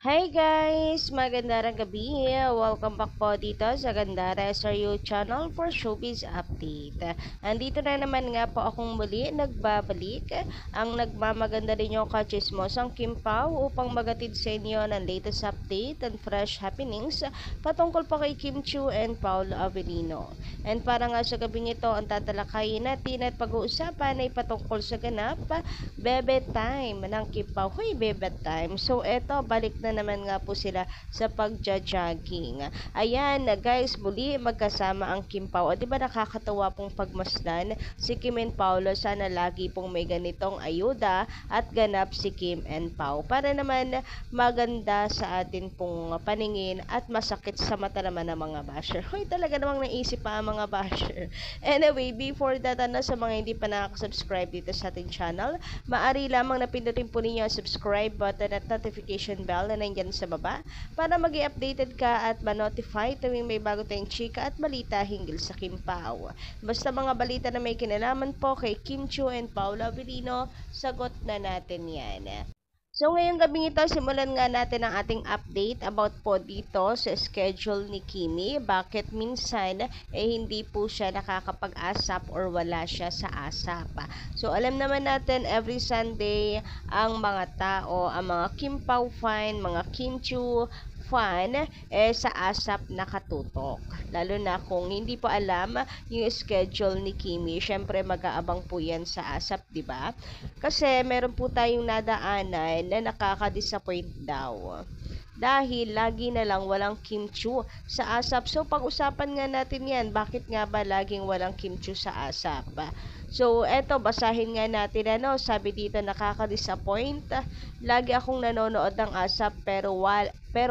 Hi guys! Magandang gabi! Welcome back po dito sa Gandara SRU channel for Showbiz Update. Andito na naman nga po akong muli nagbabalik ang nagmamaganda rin yung kachismosang Kim Pao upang magatid sa inyo ng latest update and fresh happenings patungkol po kay Kim Chiu and Paolo Avellino. And para nga sa gabing ito, ang tatalakayin natin at pag-uusapan ay patungkol sa ganap Bebe Time ng Kim Pao. Hoy, Bebe Time! So eto, balik na naman nga po sila sa pagja-jogging. Ayan, guys, muli magkasama ang Kim Pao. O, diba nakakatawa pong pagmasdan si Kim and Paolo? Sana lagi pong may ganitong ayuda at ganap si Kim and Pao para naman maganda sa atin pong paningin at masakit sa mata naman ng mga basher. Hoy, talaga namang naisip pa ang mga basher. Anyway, before that, sa mga hindi pa nakaka-subscribe dito sa ating channel, maaari lamang na pindutin po ninyo ang subscribe button at notification bell na nandyan sa baba para maging updated ka at ma-notify tuwing may bago tayong chika at balita hinggil sa Kim Pao. Basta mga balita na may kinalaman po kay Kim Chiu and Paolo Avellino, sagot na natin yan. So ngayong gabing ito, simulan nga natin ang ating update about po dito sa schedule ni Kimi. Bakit minsan hindi po siya nakakapag-ASAP or wala siya sa ASAP. So alam naman natin every Sunday ang mga tao, ang mga Kim Pao fan, mga Kim Chiu fan sa ASAP nakatutok. Lalo na kung hindi po alam yung schedule ni Kimi, syempre mag-aabang po yan sa ASAP, di ba? Kasi meron po tayong nadaanan na nakaka-disappoint daw. Dahil lagi na lang walang Kim Chiu sa ASAP. So pag-usapan nga natin yan, bakit nga ba laging walang Kim Chiu sa ASAP? So eto, basahin nga natin sabi dito nakaka-disappoint. Lagi akong nanonood ng ASAP pero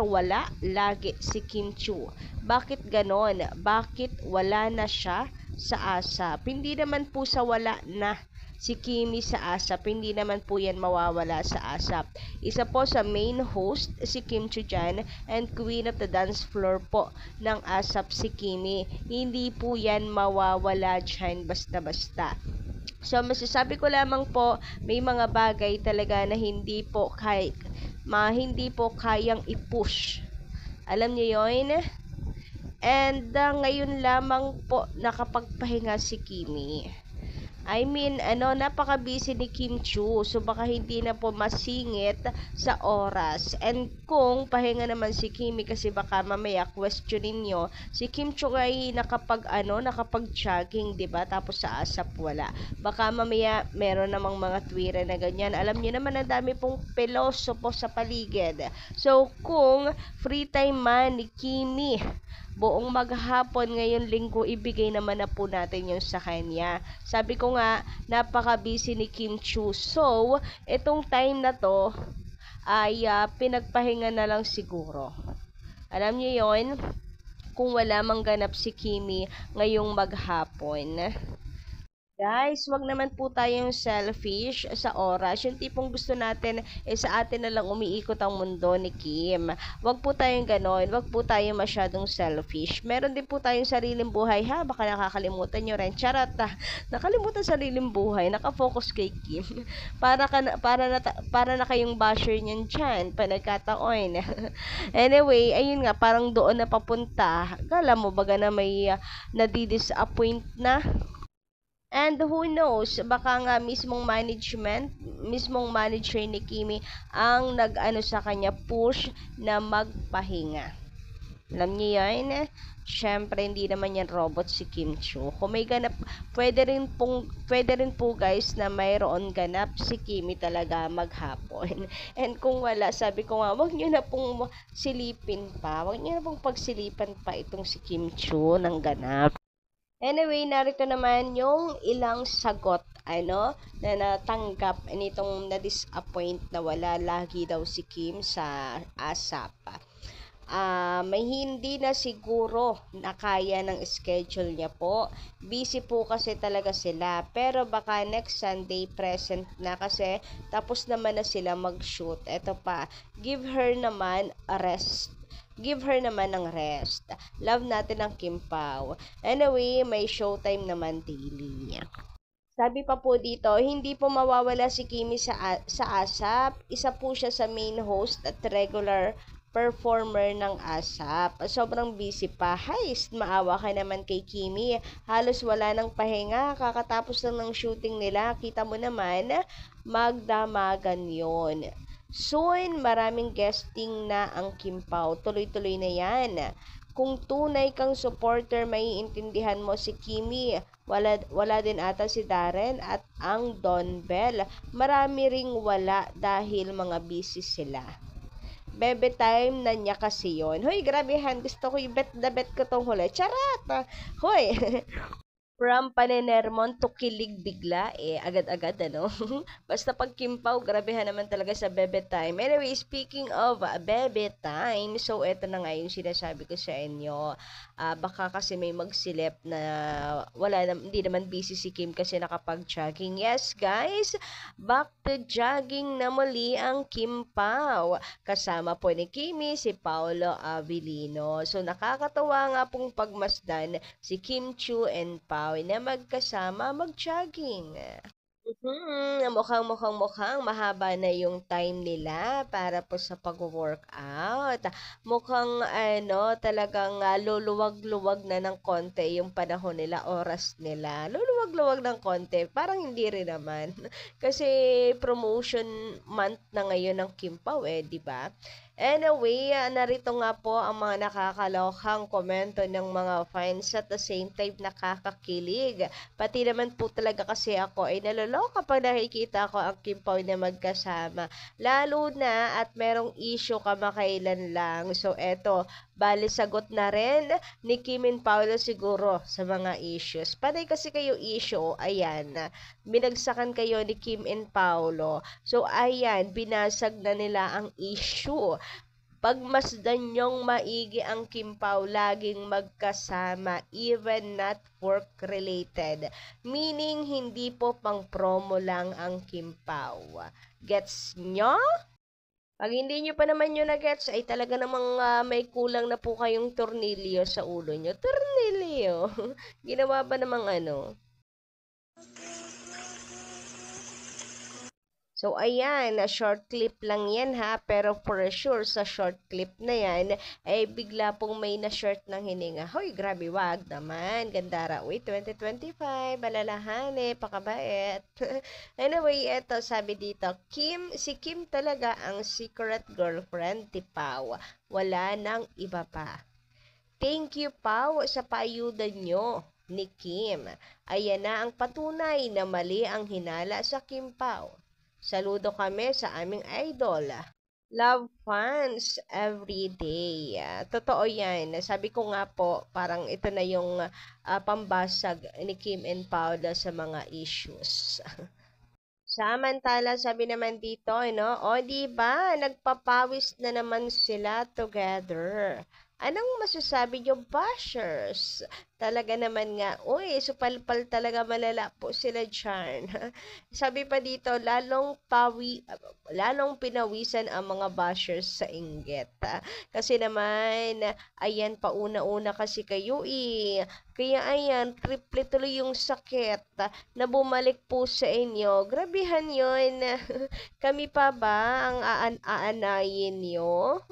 wala lagi si Kim Chiu. Bakit ganon? Bakit wala na siya sa ASAP? Hindi naman po sa wala na si Kimi sa ASAP, hindi naman po yan mawawala sa ASAP. Isa po sa main host si Kim Chiu dyan and queen of the dance floor po ng ASAP si Kimi. Hindi po yan mawawala dyan basta-basta. So masasabi ko lamang po, may mga bagay talaga na hindi po kayang i-push. Alam niyo yun? And ngayon lamang po nakapagpahinga si Kimi. I mean, napaka-busy ni Kim Chiu. So, baka hindi na po masingit sa oras. And kung pahinga naman si Kimi, kasi baka mamaya questionin nyo, si Kim Chiu ay nakapag-jogging, diba? Tapos sa ASAP wala. Baka mamaya meron namang mga Twitter na ganyan. Alam nyo naman, ang dami pong peloso po sa paligid. So, kung free time man ni Kimi, buong maghapon ngayon linggo, ibigay naman na po natin yung sa kanya. Sabi ko nga, napaka-busy ni Kim Chiu. So, itong time na to ay pinagpahinga na lang siguro. Alam niyo yon, kung wala mang ganap si Kimi ngayong maghapon. Guys, wag naman po tayong selfish sa oras. Yung tipong gusto natin, sa atin na lang umiikot ang mundo ni Kim. Wag po tayong ganon. Wag po tayong masyadong selfish. Meron din po tayong sariling buhay, ha? Baka nakakalimutan nyo rin. Charot, ha? Nakalimutan sariling buhay. Nakafocus kay Kim. Para na kayong basher niyan dyan. Panagkataon. Anyway, ayun nga, parang doon na papunta. Kala mo baga na may nadidisappoint na? And who knows, baka nga mismong manager ni Kimi ang nag-ano sa kanya, push na magpahinga. Alam niyo yan? Syempre, hindi naman yan robot si Kim Chiu. Kung may ganap, pwede rin po guys na mayroon ganap si Kimi talaga maghapon. And kung wala, sabi ko nga, wag niyo na pong silipin pa. Wag niyo na pong pagsilipan pa itong si Kim Chiu ng ganap. Anyway, narito naman yung ilang sagot na natanggap nitong na-disappoint na wala lagi daw si Kim sa ASAP. May hindi na siguro na kaya ng schedule niya po. Busy po kasi talaga sila. Pero baka next Sunday present na kasi tapos naman na sila mag-shoot. Eto pa, give her naman a rest. Give her naman ng rest. Love natin ang Kim Pao. Anyway, may showtime naman daily. Sabi pa po dito, hindi po mawawala si Kimi sa ASAP. Isa po siya sa main host at regular performer ng ASAP. Sobrang busy pa. Hays, maawa ka naman kay Kimi. Halos wala nang pahinga. Kakatapos lang ng shooting nila. Kita mo naman, magdamagan yon. Soon, maraming guesting na ang Kim Pao. Tuloy-tuloy na yan. Kung tunay kang supporter, maiintindihan mo si Kimi. Wala din ata si Darren at ang Don Bell. Marami ring wala dahil mga busy sila. Bebe time na niya kasi yon. Hoy, grabehan. Gusto ko i-bet na bet ko tong huli. Charat! Hoy! From panenermon to kilig bigla, agad-agad, ano? Basta pag Kimpaw, grabehan naman talaga sa bebe time. Anyway, speaking of bebe time, so eto na nga yung sinasabi ko sa inyo. Baka kasi may magsilip na hindi naman busy si Kim kasi nakapag-jogging. Yes, guys, back to jogging na muli ang Kimpaw. Kasama po ni Kimi, si Paolo Avellino. So, nakakatawa nga pong pagmasdan si Kim Chu and Pao na magkasama mag-jogging. Mukhang mahaba na yung time nila para po sa pag-workout. Mukhang talagang luluwag-luwag na ng konti yung panahon nila, oras nila. Luluwag-luwag ng konti, parang hindi rin naman. Kasi promotion month na ngayon ng Kimpaw di ba? Anyway, narito nga po ang mga nakakalokhang komento ng mga fans at the same time nakakakilig. Pati naman po talaga kasi ako ay naloloka pag nakikita ko ang Kimpaw na magkasama. Lalo na at merong issue kamakailan lang. So eto, bali sagot na rin ni Kim and Paolo siguro sa mga issues. Panay kasi kayo issue, ayan, binagsakan kayo ni Kim and Paolo. So ayan, binasag na nila ang issue. Pagmasdan nyong maigi ang Kimpaw, laging magkasama, even not work-related. Meaning, hindi po pang promo lang ang Kimpaw. Gets nyo? Pag hindi nyo pa naman yun na-gets, ay talaga namang may kulang na po kayong tornilyo sa ulo nyo. Tornilyo! Ginawa ba namang ano? So, ayan, short clip lang yan ha, pero for sure, sa short clip na yan, ay bigla pong may na-short ng hininga. Hoy, grabe, wag naman, gandara. Uy, 2025, malalahane, pakabait. Anyway, eto, sabi dito, si Kim talaga ang secret girlfriend ni Pao. Wala nang iba pa. Thank you, Pao, sa paayuda nyo ni Kim. Ayan na ang patunay na mali ang hinala sa Kim Pao. Saludo kami sa aming idol. Love fans every day. Totoo yan. Sabi ko nga po, parang ito na yung pambasag ni Kim and Paula sa mga issues. Samantala, sabi naman dito, diba, nagpapawis na naman sila together. Anong masasabi nyo, bashers? Talaga naman nga, supalpal talaga malala po sila dyan. Sabi pa dito, lalong pinawisan ang mga bashers sa inggit. Kasi naman, ayan, pauna-una kasi kayo Kaya ayan, triple tuloy yung sakit na bumalik po sa inyo. Grabihan yun. Kami pa ba ang aanayin nyo?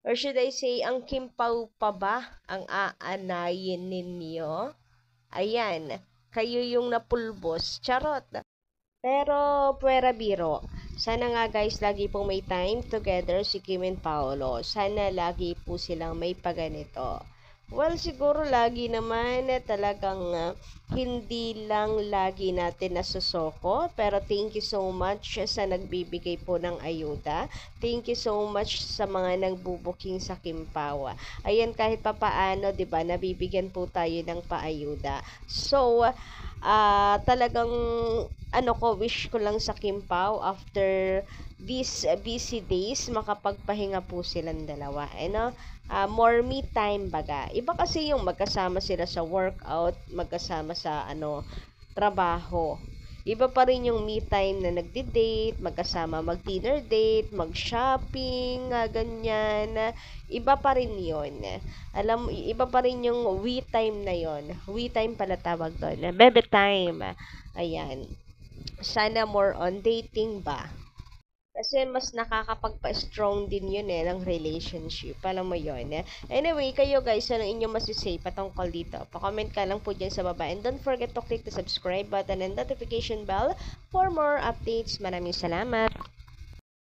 Or should I say, ang Kimpaw pa ba ang aanayin ninyo? Ayan, kayo yung napulbos. Charot. Pero, puwera biro. Sana nga guys, lagi pong may time together si Kim and Paolo. Sana lagi po silang may paganito. Well, siguro lagi naman talagang hindi lang lagi natin nasusoko. Pero thank you so much sa nagbibigay po ng ayuda. Thank you so much sa mga nagbubuking sa Kimpaw. Ayan, kahit papaano, diba, nabibigyan po tayo ng paayuda. So, talagang wish ko lang sa Kimpaw after these busy days, makapagpahinga po silang dalawa. More me time baga. Iba kasi yung magkasama sila sa workout, magkasama sa trabaho. Iba pa rin yung me time na nagdi-date, magkasama mag-dinner date, mag-shopping, ganyan. Iba pa rin yon. Iba pa rin yung we time na yon. We time pala tawag doon. Bebe time. Ayan. Sana more on dating ba? Kasi mas nakakapagpa-strong din yun ng relationship. Alam mo yun. Anyway, kayo guys, ano inyong masisay patungkol dito? Pa-comment ka lang po dyan sa baba. And don't forget to click the subscribe button and notification bell for more updates. Maraming salamat!